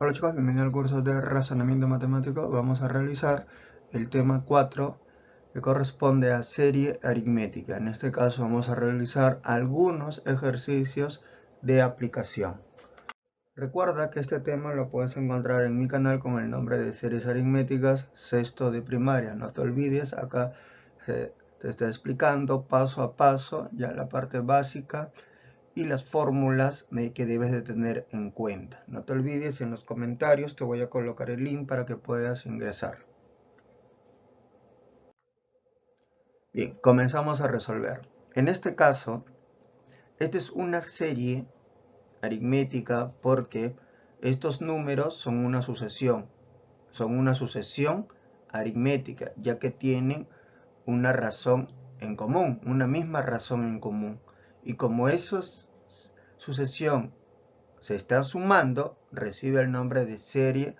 Hola chicos, bienvenidos al curso de razonamiento matemático. Vamos a realizar el tema 4 que corresponde a serie aritmética. En este caso vamos a realizar algunos ejercicios de aplicación. Recuerda que este tema lo puedes encontrar en mi canal con el nombre de series aritméticas sexto de primaria. No te olvides, acá te está explicando paso a paso ya la parte básica y las fórmulas que debes de tener en cuenta. No te olvides, en los comentarios te voy a colocar el link para que puedas ingresar. Bien, comenzamos a resolver. En este caso, esta es una serie aritmética porque estos números son una sucesión aritmética, ya que tienen una razón en común, una misma razón en común. Y como eso es sucesión se está sumando, recibe el nombre de serie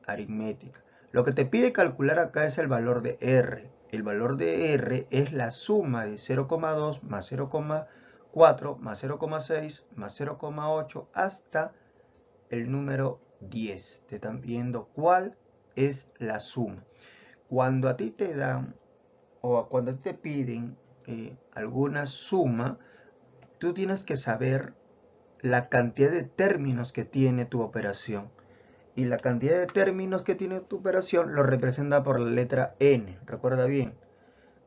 aritmética. Lo que te pide calcular acá es el valor de R. El valor de R es la suma de 0,2 más 0,4 más 0,6 más 0,8 hasta el número 10. Te están viendo cuál es la suma. Cuando a ti te dan o cuando te piden alguna suma, tú tienes que saber la cantidad de términos que tiene tu operación. Y la cantidad de términos que tiene tu operación lo representa por la letra n. Recuerda bien,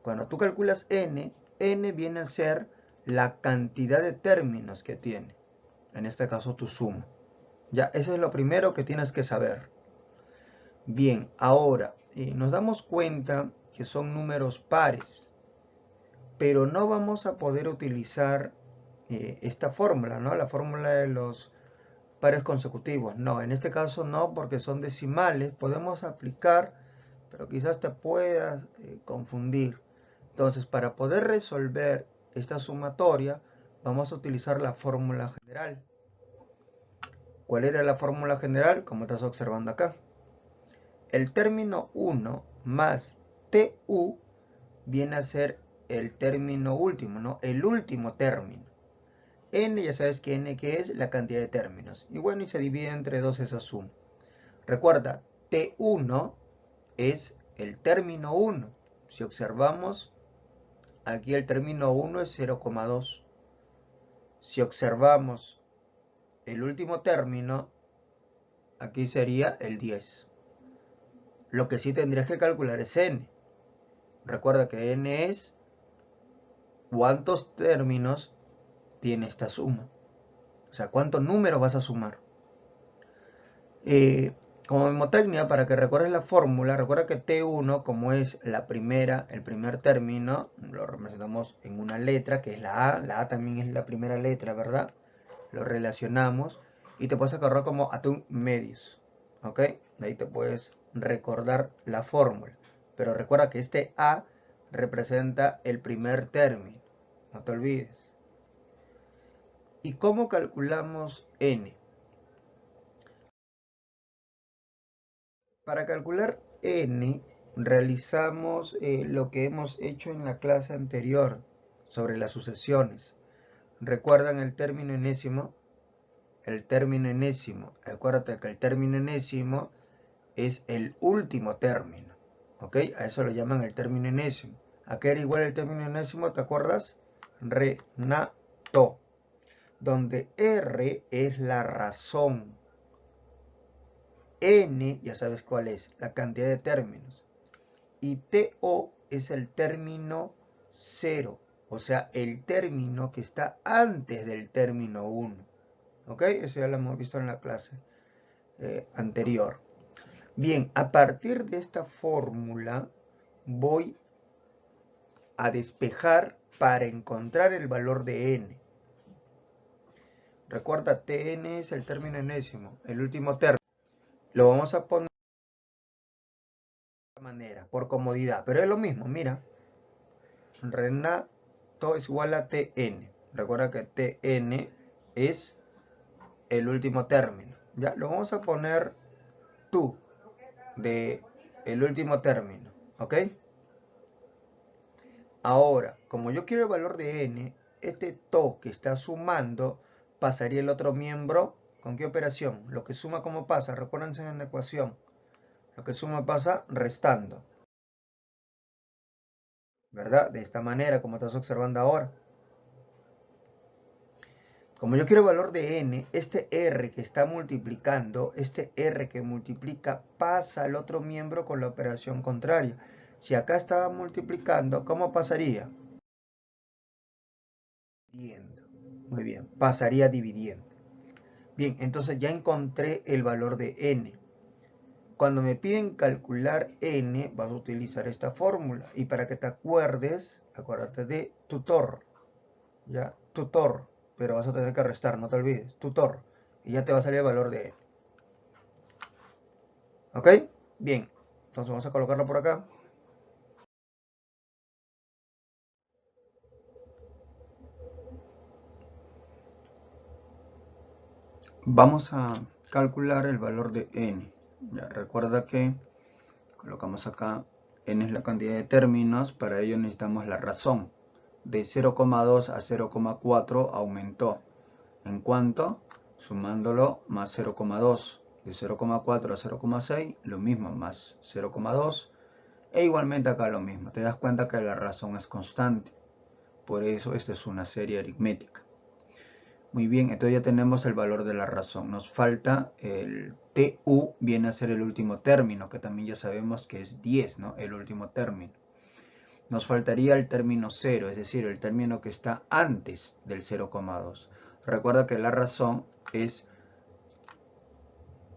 cuando tú calculas n, n viene a ser la cantidad de términos que tiene. En este caso tu suma. Ya, eso es lo primero que tienes que saber. Bien, ahora nos damos cuenta que son números pares, pero no vamos a poder utilizar esta fórmula, ¿no? La fórmula de los pares consecutivos. No, en este caso no, porque son decimales. Podemos aplicar, pero quizás te puedas confundir. Entonces, para poder resolver esta sumatoria, vamos a utilizar la fórmula general. ¿Cuál era la fórmula general? Como estás observando acá. El término 1 más TU viene a ser el término último, ¿no? El último término. N, ya sabes que N que es la cantidad de términos. Y bueno, y se divide entre 2 esa suma. Recuerda, T1 es el término 1. Si observamos, aquí el término 1 es 0,2. Si observamos el último término, aquí sería el 10. Lo que sí tendrías que calcular es N. Recuerda que N es cuántos términos tiene esta suma. O sea, cuántos números vas a sumar. Como mnemotecnia, para que recuerdes la fórmula, recuerda que T1, como es el primer término, lo representamos en una letra, que es la A también es la primera letra, ¿verdad? Lo relacionamos y te puedes acordar como atún medios, ¿ok? De ahí te puedes recordar la fórmula, pero recuerda que este A representa el primer término, no te olvides. ¿Y cómo calculamos N? Para calcular n, realizamos lo que hemos hecho en la clase anterior sobre las sucesiones. ¿Recuerdan el término enésimo? El término enésimo. Acuérdate que el término enésimo es el último término. ¿Ok? A eso lo llaman el término enésimo. ¿A qué era igual el término enésimo? ¿Te acuerdas? Renato. Donde R es la razón. N, ya sabes cuál es, la cantidad de términos. Y TO es el término 0, o sea, el término que está antes del término 1. ¿Ok? Eso ya lo hemos visto en la clase anterior. Bien, a partir de esta fórmula voy a despejar para encontrar el valor de n. Recuerda, Tn es el término enésimo, el último término. Lo vamos a poner de esta manera, por comodidad, pero es lo mismo, mira. Renato es igual a Tn. Recuerda que Tn es el último término. Ya, lo vamos a poner tú de el último término. ¿Ok? Ahora, como yo quiero el valor de n, este to que está sumando pasaría el otro miembro ¿Con qué operación? Lo que suma, ¿cómo pasa? Recuérdense en la ecuación. Lo que suma pasa restando. ¿Verdad? De esta manera, como estás observando ahora. Como yo quiero el valor de n, este r que está multiplicando, este r que multiplica, pasa al otro miembro con la operación contraria. Si acá estaba multiplicando, ¿cómo pasaría? Dividiendo. Muy bien, pasaría dividiendo. Bien, entonces ya encontré el valor de n. Cuando me piden calcular n, vas a utilizar esta fórmula. Y para que te acuerdes, acuérdate de tutor. ¿Ya? Tutor. Pero vas a tener que restar, no te olvides. Tutor. Y ya te va a salir el valor de n. ¿Ok? Bien. Entonces vamos a colocarlo por acá. Vamos a calcular el valor de n. Ya, recuerda que colocamos acá, n es la cantidad de términos, para ello necesitamos la razón. De 0,2 a 0,4 aumentó. ¿En cuánto? Sumándolo más 0,2. De 0,4 a 0,6, lo mismo, más 0,2. E igualmente acá lo mismo. Te das cuenta que la razón es constante. Por eso esta es una serie aritmética. Muy bien, entonces ya tenemos el valor de la razón. Nos falta el TU, viene a ser el último término, que también ya sabemos que es 10, ¿no? El último término. Nos faltaría el término 0, es decir, el término que está antes del 0,2. Recuerda que la razón es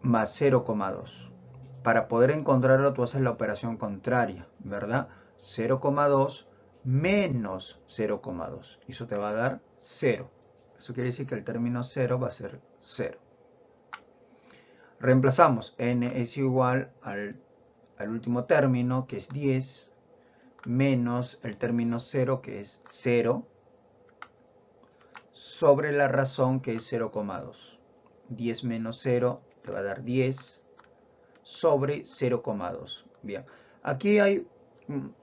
más 0,2. Para poder encontrarlo, tú haces la operación contraria, ¿verdad? 0,2 menos 0,2. Eso te va a dar 0. Eso quiere decir que el término 0 va a ser 0. Reemplazamos. N es igual al último término, que es 10, menos el término 0, que es 0, sobre la razón, que es 0,2. 10 menos 0 te va a dar 10 sobre 0,2. Bien, aquí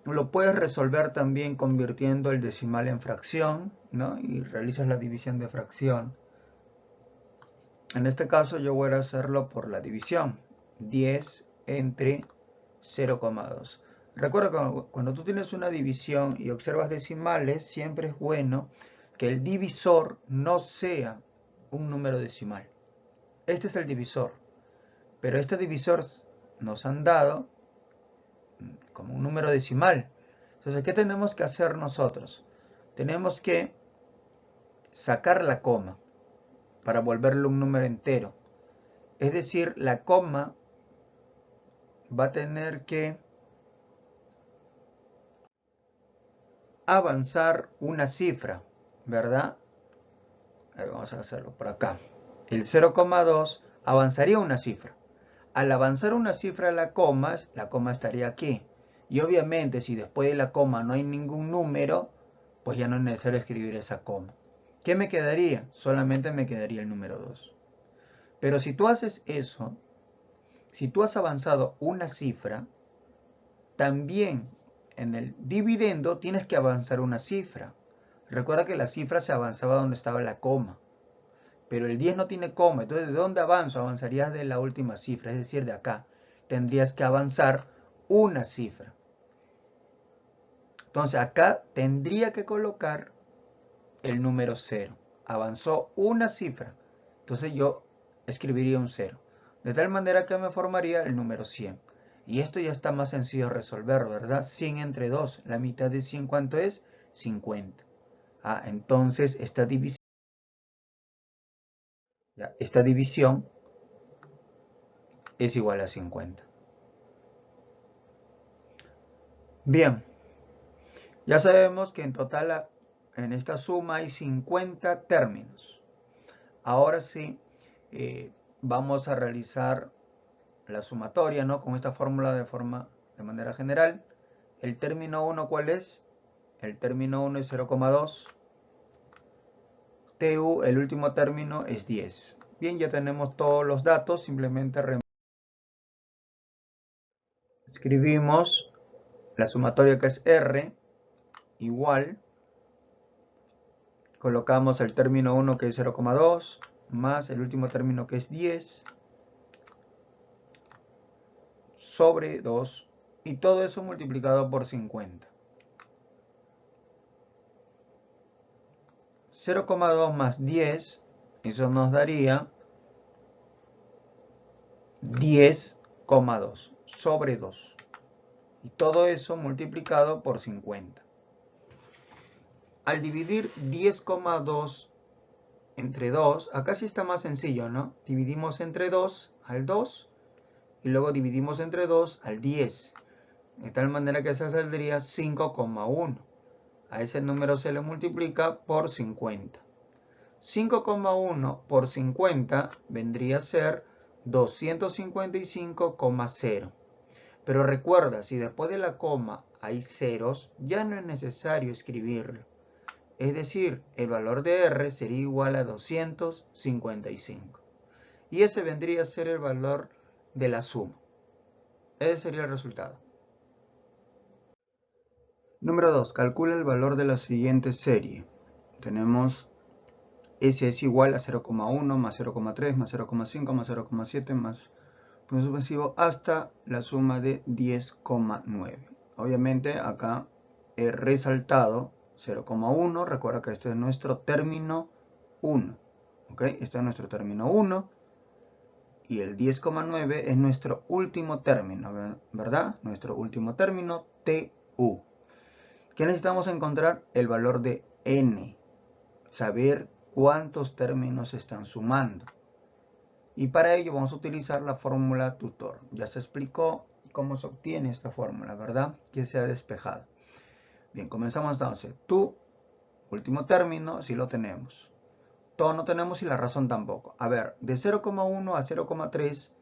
lo puedes resolver también convirtiendo el decimal en fracción, ¿no? Y realizas la división de fracción. En este caso yo voy a hacerlo por la división. 10 entre 0,2. Recuerda que cuando tú tienes una división y observas decimales, siempre es bueno que el divisor no sea un número decimal. Este es el divisor, pero este divisor nos han dado como un número decimal. Entonces, ¿qué tenemos que hacer nosotros? Tenemos que sacar la coma para volverlo un número entero. Es decir, la coma va a tener que avanzar una cifra, ¿verdad? Ahí vamos a hacerlo por acá. El 0,2 avanzaría una cifra. Al avanzar una cifra la coma estaría aquí. Y obviamente si después de la coma no hay ningún número, pues ya no es necesario escribir esa coma. ¿Qué me quedaría? Solamente me quedaría el número 2. Pero si tú haces eso, si tú has avanzado una cifra, también en el dividendo tienes que avanzar una cifra. Recuerda que la cifra se avanzaba donde estaba la coma. Pero el 10 no tiene coma, entonces ¿de dónde avanzo? Avanzarías de la última cifra, es decir, de acá. Tendrías que avanzar una cifra. Entonces acá tendría que colocar el número 0. Avanzó una cifra. Entonces yo escribiría un 0. De tal manera que me formaría el número 100. Y esto ya está más sencillo de resolver, ¿verdad? 100 entre 2. La mitad de 100, ¿cuánto es? 50. Entonces esta división es igual a 50. Bien, ya sabemos que en total en esta suma hay 50 términos. Ahora sí, vamos a realizar la sumatoria, ¿no? Con esta fórmula de manera general. El término 1, ¿cuál es? El término 1 es 0,2. TU, el último término, es 10. Bien, ya tenemos todos los datos. Simplemente escribimos la sumatoria, que es R, igual. Colocamos el término 1, que es 0,2. más el último término que es 10 sobre 2 y todo eso multiplicado por 50. 0,2 más 10, eso nos daría 10,2 sobre 2. Y todo eso multiplicado por 50. Al dividir 10,2 entre 2, acá sí está más sencillo, ¿no? Dividimos entre 2 al 2 y luego dividimos entre 2 al 10. De tal manera que se saldría 5,1. A ese número se le multiplica por 50. 5,1 por 50 vendría a ser 255,0. Pero recuerda, si después de la coma hay ceros, ya no es necesario escribirlo. Es decir, el valor de R sería igual a 255. Y ese vendría a ser el valor de la suma. Ese sería el resultado. Número 2. Calcula el valor de la siguiente serie. Tenemos S es igual a 0,1 más 0,3 más 0,5 más 0,7 más punto suspensivo hasta la suma de 10,9. Obviamente acá he resaltado 0,1. Recuerda que este es nuestro término 1. ¿Ok? Este es nuestro término 1. Y el 10,9 es nuestro último término, ¿verdad? Nuestro último término, TU. ¿Qué necesitamos encontrar? El valor de N. Saber cuántos términos se están sumando. Y para ello vamos a utilizar la fórmula tutor. Ya se explicó cómo se obtiene esta fórmula, ¿verdad? Que se ha despejado. Bien, comenzamos entonces. Tu último término, sí lo tenemos. Todo no tenemos y la razón tampoco. A ver, de 0,1 a 0,3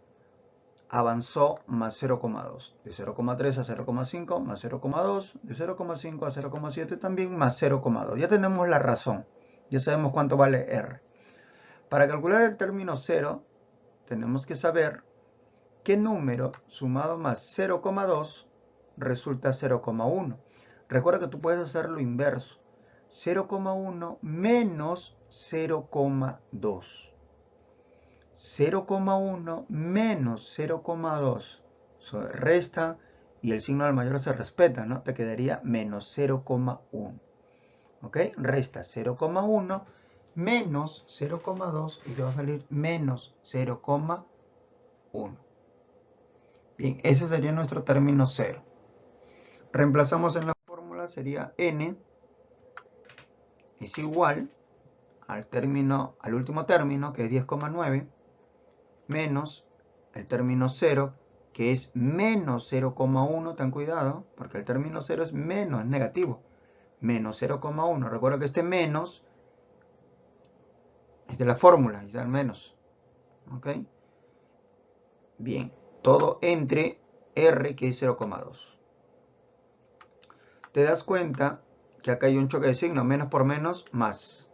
avanzó más 0,2. De 0,3 a 0,5 más 0,2. De 0,5 a 0,7 también más 0,2. Ya tenemos la razón. Ya sabemos cuánto vale R. Para calcular el término 0, tenemos que saber qué número sumado más 0,2 resulta 0,1. Recuerda que tú puedes hacer lo inverso. 0,1 menos 0,2. 0,1 menos 0,2. Resta y el signo del mayor se respeta, ¿no? Te quedaría menos 0,1. ¿Ok? Resta 0,1 menos 0,2 y te va a salir menos 0,1. Bien, ese sería nuestro término 0. Reemplazamos en la fórmula, sería n es igual al último término, que es 10,9, menos el término 0, que es menos 0,1. Ten cuidado, porque el término 0 es menos, es negativo. Menos 0,1. Recuerda que este menos es de la fórmula, y da el menos. ¿Ok? Bien, todo entre R, que es 0,2. Te das cuenta que acá hay un choque de signo, menos por menos, más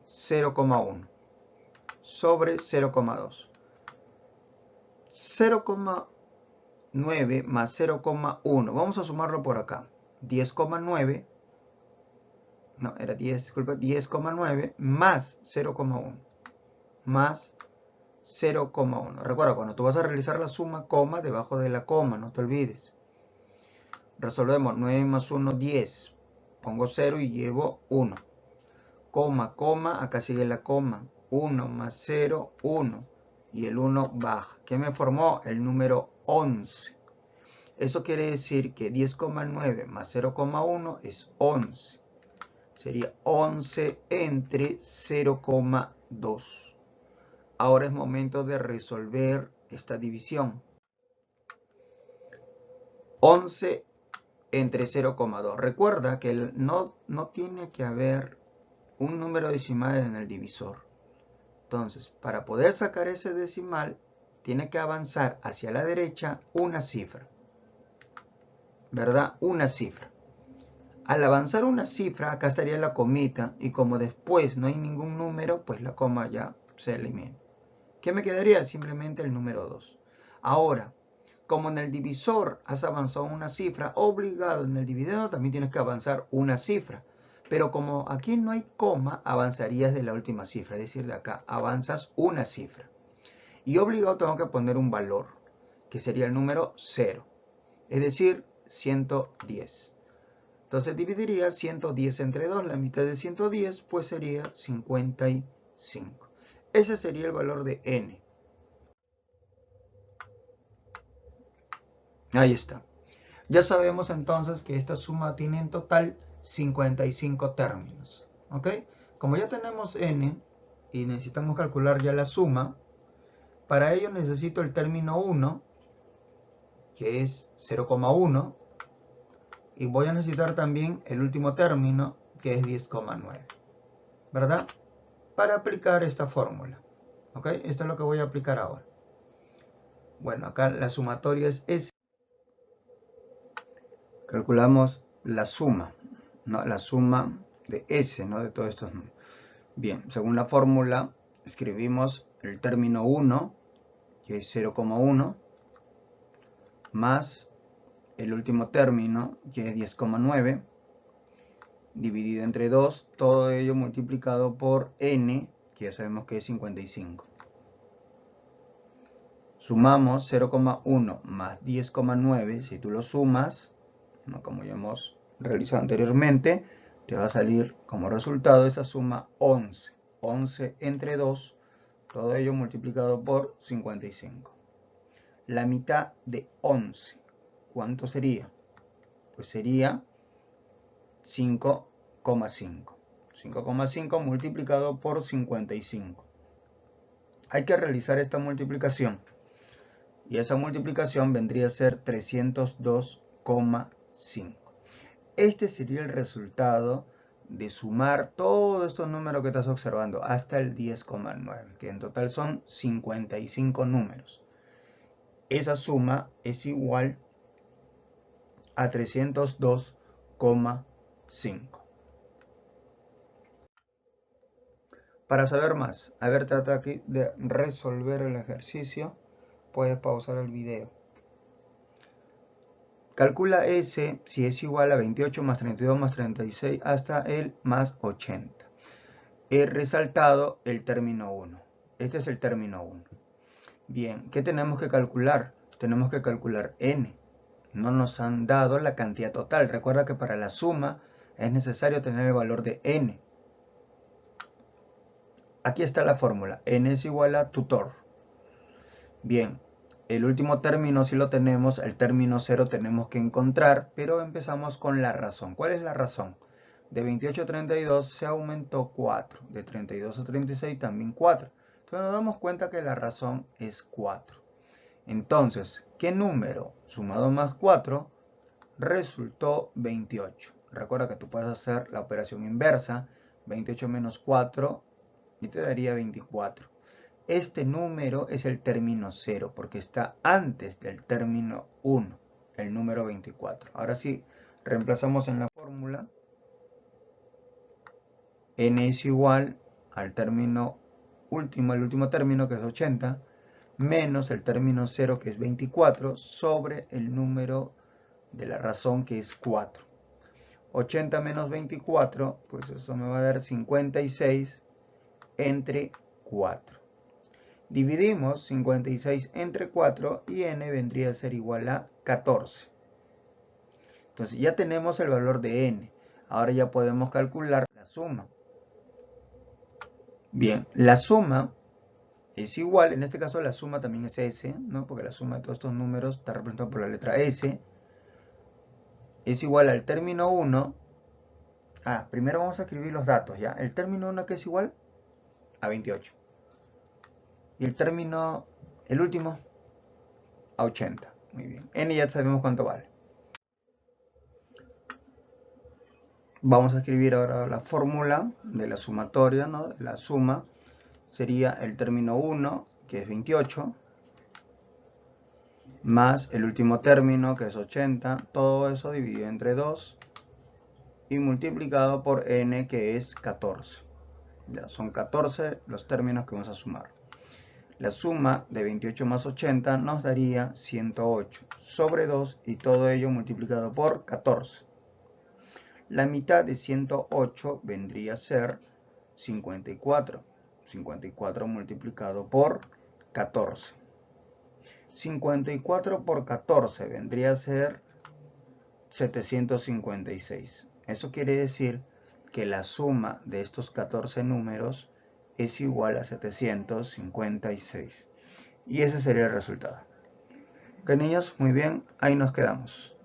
0,1 sobre 0,2. 0,9 más 0,1. Vamos a sumarlo por acá. 10,9. No, era 10, disculpa. 10,9 más 0,1. Más 0,1. Recuerda, cuando tú vas a realizar la suma, coma debajo de la coma, no te olvides. Resolvemos 9 más 1, 10. Pongo 0 y llevo 1. Coma, coma, acá sigue la coma. 1 más 0, 1. Y el 1 baja. ¿Qué me formó? El número 11. Eso quiere decir que 10,9 más 0,1 es 11. Sería 11 entre 0,2. Ahora es momento de resolver esta división. 11 entre 0,2. Recuerda que no tiene que haber un número decimal en el divisor. Entonces, para poder sacar ese decimal, tiene que avanzar hacia la derecha una cifra. ¿Verdad? Una cifra. Al avanzar una cifra, acá estaría la comita, y como después no hay ningún número, pues la coma ya se elimina. ¿Qué me quedaría? Simplemente el número 2. Ahora, como en el divisor has avanzado una cifra, obligado en el dividendo también tienes que avanzar una cifra. Pero como aquí no hay coma, avanzarías de la última cifra, es decir, de acá avanzas una cifra. Y obligado tengo que poner un valor, que sería el número 0, es decir, 110. Entonces dividiría 110 entre 2, la mitad de 110, pues sería 55. Ese sería el valor de n. Ahí está. Ya sabemos entonces que esta suma tiene en total 55 términos. ¿Ok? Como ya tenemos n y necesitamos calcular ya la suma, para ello necesito el término 1, que es 0,1, y voy a necesitar también el último término, que es 10,9, ¿verdad? Para aplicar esta fórmula. ¿Ok? Esto es lo que voy a aplicar ahora. Bueno, acá la sumatoria es S. Calculamos la suma, ¿no? La suma de S, ¿no? De todos estos números. Bien, según la fórmula, escribimos el término 1, que es 0,1, más el último término, que es 10,9, dividido entre 2, todo ello multiplicado por n, que ya sabemos que es 55. Sumamos 0,1 más 10,9, si tú lo sumas, ¿no? Como ya hemos realizado anteriormente, te va a salir como resultado esa suma 11. 11 entre 2, todo ello multiplicado por 55. La mitad de 11, ¿cuánto sería? Pues sería 5,5. 5,5 multiplicado por 55. Hay que realizar esta multiplicación. Y esa multiplicación vendría a ser 302,5. Este sería el resultado de sumar todos estos números que estás observando hasta el 10,9, que en total son 55 números. Esa suma es igual a 302,5. Para saber más, a ver, trata aquí de resolver el ejercicio. Puedes pausar el video. Calcula S si es igual a 28 más 32 más 36 hasta el más 80. He resaltado el término 1. Este es el término 1. Bien, ¿qué tenemos que calcular? Tenemos que calcular n. No nos han dado la cantidad total. Recuerda que para la suma es necesario tener el valor de n. Aquí está la fórmula. N es igual a tutor. Bien, el último término sí lo tenemos. El término 0 tenemos que encontrar, pero empezamos con la razón. ¿Cuál es la razón? De 28 a 32 se aumentó 4. De 32 a 36 también 4. Entonces nos damos cuenta que la razón es 4. Entonces, ¿qué número sumado más 4 resultó 28? Recuerda que tú puedes hacer la operación inversa. 28 menos 4 y te daría 24. Este número es el término 0 porque está antes del término 1, el número 24. Ahora sí, reemplazamos en la fórmula. N es igual al término último, el último término que es 80, menos el término 0 que es 24, sobre el número de la razón que es 4. 80 menos 24, pues eso me va a dar 56 entre 4. Dividimos 56 entre 4 y n vendría a ser igual a 14. Entonces ya tenemos el valor de n. Ahora ya podemos calcular la suma. Bien, la suma es igual, en este caso la suma también es S, ¿no? Porque la suma de todos estos números está representada por la letra S. Es igual al término 1. Primero vamos a escribir los datos, ¿ya? El término 1 que es igual a 28. Y el término, el último, a 80. Muy bien. N ya sabemos cuánto vale. Vamos a escribir ahora la fórmula de la sumatoria, ¿no? De la suma sería el término 1, que es 28, más el último término, que es 80, todo eso dividido entre 2 y multiplicado por n, que es 14. Ya son 14 los términos que vamos a sumar. La suma de 28 más 80 nos daría 108 sobre 2 y todo ello multiplicado por 14. La mitad de 108 vendría a ser 54. 54 multiplicado por 14. 54 por 14 vendría a ser 756. Eso quiere decir que la suma de estos 14 números es igual a 756. Y ese sería el resultado. Ok, niños, muy bien, ahí nos quedamos.